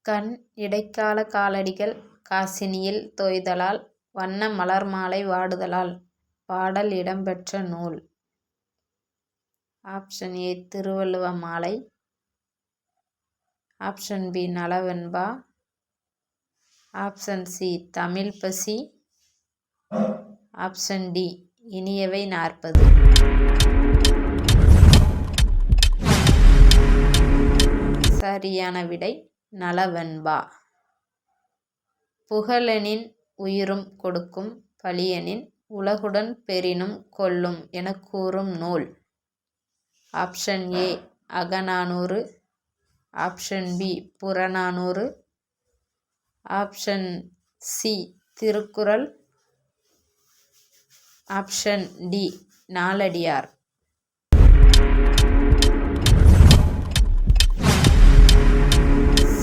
கண் இடைக்கால காலடிகள் காசினியில் தோய்தலால் வண்ண மலர்மாலை வாடுதலால். பாடல் இடம்பெற்ற நூல். Option A Thiruvalluva Malai. Option B Nalavenba. Option C Tamil Pasi. Option D இனியவை 40. சரியான விடை நலவெண்பா. புகழெனின் உயிரும் கொடுக்கும் பழியெனின் உலகுடன் பெறினும் கொல்லும் எனக் கூறும் நூல். Option A Akananuru. Option B Purananuru. Option C Thirukkural. Option D Naladiyar.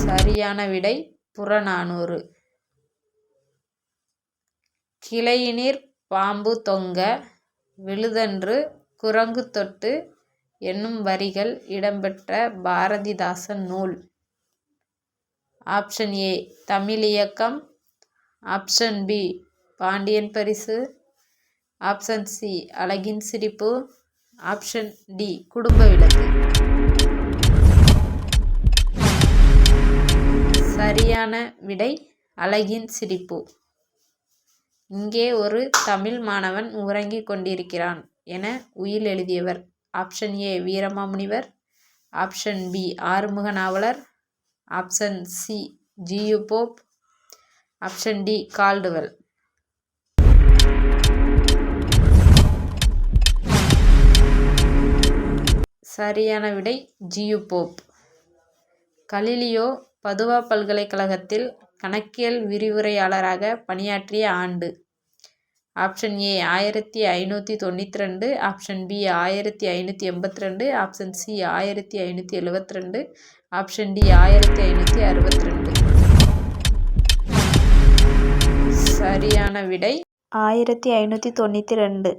சரியான விடை புறநானூறு. கிளையினிற் பாம்பு தொங்க விழுதன்று குரங்கு தொட்டு என்னும் வரிகள் இடம்பெற்ற பாரதிதாசன் நூல். Option A Tamiliyakkam. Option B Pandiyan Parisu. Option C அழகின் சிரிப்பு. ஆப்ஷன் டி குடும்ப விளக்கு. சரியான விடை அழகின் சிரிப்பு. இங்கே ஒரு தமிழ் மாணவன் உறங்கிக் கொண்டிருக்கிறான் என உயில் எழுதியவர். Option A Veeramamunivar. Option B Arumuga Navalar. Option C G U Pope. Option D Caldwell. சரியான விடை ஜியு போப். கலீலியோ பதுவா பல்கலைக்கழகத்தில் கணக்கியல் விரிவுரையாளராக பணியாற்றிய ஆண்டு. Option A 1592. Option B 1582. Option C 1572. Option D 1562. சரியான விடை 1592.